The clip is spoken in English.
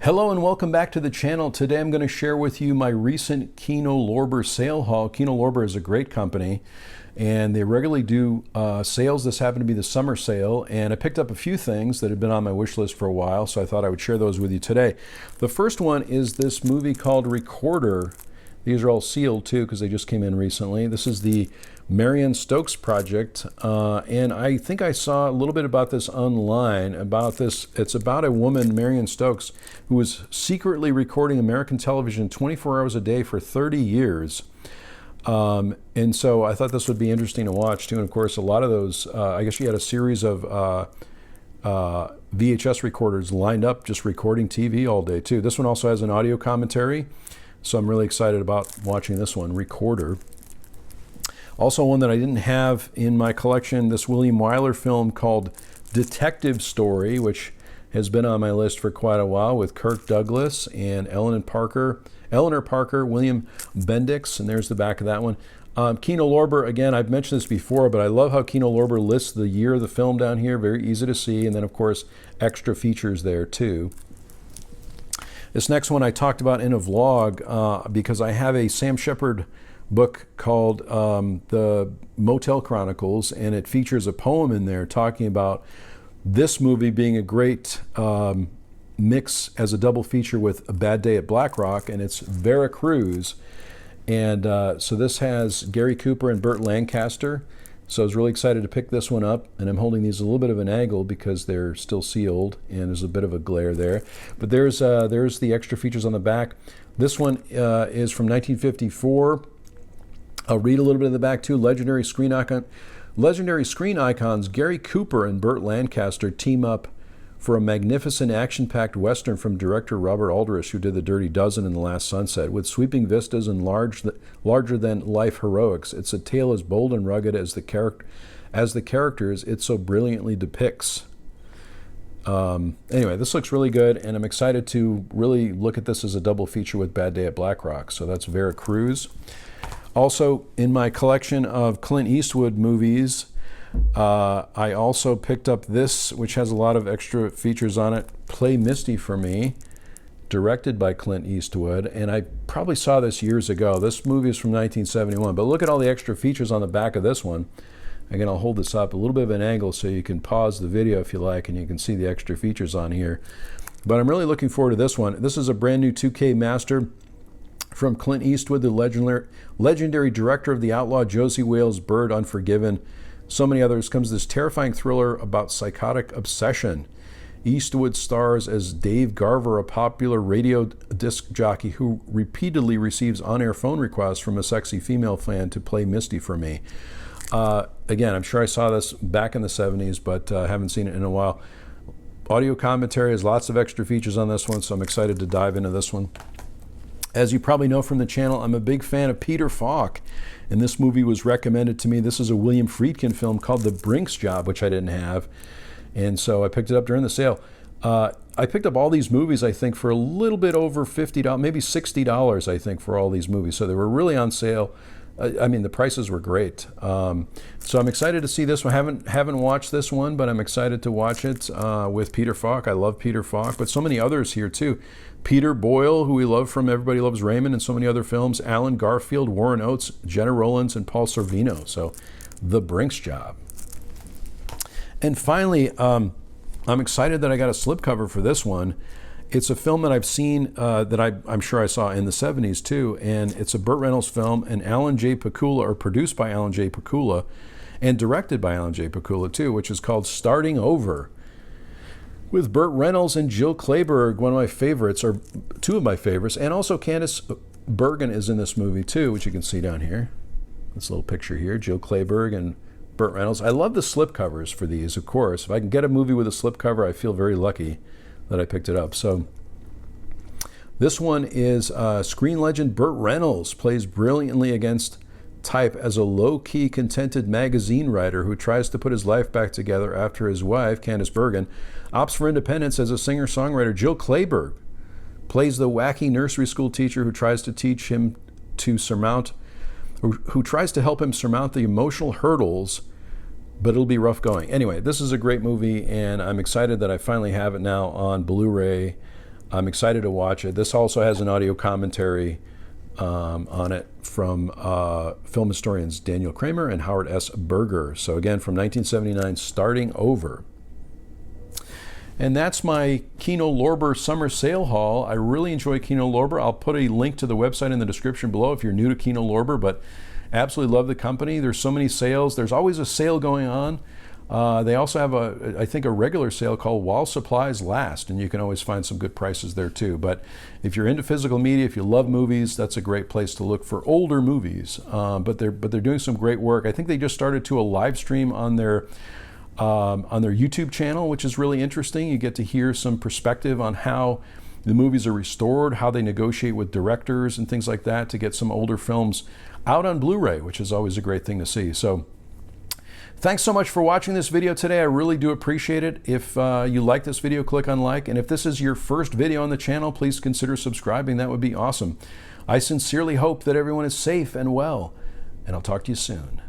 Hello and welcome back to the channel. Today I'm going to share with you my recent Kino Lorber sale haul. Kino Lorber is a great company and they regularly do sales. This happened to be the summer sale, and I picked up a few things that had been on my wish list for a while, so I thought I would share those with you today. The first one is this movie called Recorder. These are all sealed too because they just came in recently. This is the Marion Stokes project, and I think I saw a little bit about this online, about this. It's about a woman, Marion Stokes, who was secretly recording American television 24 hours a day for 30 years. And so I thought this would be interesting to watch too. And of course, a lot of those, I guess she had a series of VHS recorders lined up just recording TV all day too. This one also has an audio commentary, so I'm really excited about watching this one, Recorder. Also one that I didn't have in my collection, this William Wyler film called Detective Story, which has been on my list for quite a while, with Kirk Douglas and Eleanor Parker, William Bendix, and there's the back of that one. Kino Lorber, again, I've mentioned this before, but I love how Kino Lorber lists the year of the film down here, very easy to see, and then of course extra features there too. This next one I talked about in a vlog because I have a Sam Shepard book called The Motel Chronicles, and it features a poem in there talking about this movie being a great mix as a double feature with A Bad Day at Black Rock, and it's Vera Cruz. And so this has Gary Cooper and Burt Lancaster. So I was really excited to pick this one up, and I'm holding these a little bit of an angle because they're still sealed and there's a bit of a glare there. But there's the extra features on the back. This one is from 1954. I'll read a little bit of the back too. Legendary screen icons Gary Cooper and Burt Lancaster team up for a magnificent action-packed Western from director Robert Aldrich, who did The Dirty Dozen and The Last Sunset. With sweeping vistas and larger-than-life heroics, it's a tale as bold and rugged as the characters it so brilliantly depicts. Anyway, this looks really good, and I'm excited to really look at this as a double feature with Bad Day at Black Rock. So that's Vera Cruz. Also, in my collection of Clint Eastwood movies, I also picked up this, which has a lot of extra features on it, Play Misty for Me, directed by Clint Eastwood, and I probably saw this years ago. This movie is from 1971, but look at all the extra features on the back of this one. Again, I'll hold this up a little bit of an angle so you can pause the video if you like, and you can see the extra features on here. But I'm really looking forward to this one. This is a brand new 2K master from Clint Eastwood, the legendary director of The Outlaw, Josie Wales, Bird, Unforgiven, so many others. Comes this terrifying thriller about psychotic obsession. Eastwood stars as Dave Garver, a popular radio disc jockey who repeatedly receives on-air phone requests from a sexy female fan to play Misty for me. Again, I'm sure I saw this back in the 70s, but haven't seen it in a while. Audio commentary has lots of extra features on this one, so I'm excited to dive into this one. As you probably know from the channel, I'm a big fan of Peter Falk, and this movie was recommended to me. This is a William Friedkin film called The Brinks Job, which I didn't have, and so I picked it up during the sale. I picked up all these movies, I think, for a little bit over $50, maybe $60, I think, for all these movies. So they were really on sale. I mean, the prices were great. So I'm excited to see this one. Haven't watched this one, but I'm excited to watch it with Peter Falk. I love Peter Falk, but so many others here too. Peter Boyle, who we love from Everybody Loves Raymond and so many other films. Alan Garfield, Warren Oates, Jenna Rollins, and Paul Sorvino. So The Brinks Job. And finally, I'm excited that I got a slipcover for this one. It's a film that I've seen that I'm sure I saw in the 70s too, and it's a Burt Reynolds film, and Alan J. Pakula, or produced by Alan J. Pakula, and directed by Alan J. Pakula too, which is called Starting Over, with Burt Reynolds and Jill Clayburgh, one of my favorites, or two of my favorites, and also Candice Bergen is in this movie too, which you can see down here. This little picture here, Jill Clayburgh and Burt Reynolds. I love the slipcovers for these, of course. If I can get a movie with a slipcover, I feel very lucky that I picked it up. So this one is screen legend Burt Reynolds plays brilliantly against type as a low-key, contented magazine writer who tries to put his life back together after his wife, Candice Bergen, opts for independence as a singer-songwriter. Jill Clayburgh plays the wacky nursery school teacher who tries to teach him to surmount, who tries to help him surmount the emotional hurdles, but it'll be rough going. Anyway, this is a great movie, and I'm excited that I finally have it now on Blu-ray I'm excited to watch it. This also has an audio commentary on it from film historians Daniel Kramer and Howard S. Berger. So again, from 1979, Starting Over. And that's my Kino Lorber Summer Sale haul. I really enjoy Kino Lorber. I'll put a link to the website in the description below if you're new to Kino Lorber, but absolutely love the company. There's so many sales. There's always a sale going on. They also have I think a regular sale called While Supplies Last, and you can always find some good prices there too. But if you're into physical media, if you love movies, that's a great place to look for older movies. But they're doing some great work. I think they just started to a live stream on their YouTube channel, which is really interesting. You get to hear some perspective on how the movies are restored, how they negotiate with directors and things like that to get some older films out on Blu-ray, which is always a great thing to see. So thanks so much for watching this video today. I really do appreciate it. If you like this video, click on like. And if this is your first video on the channel, please consider subscribing. That would be awesome. I sincerely hope that everyone is safe and well, and I'll talk to you soon.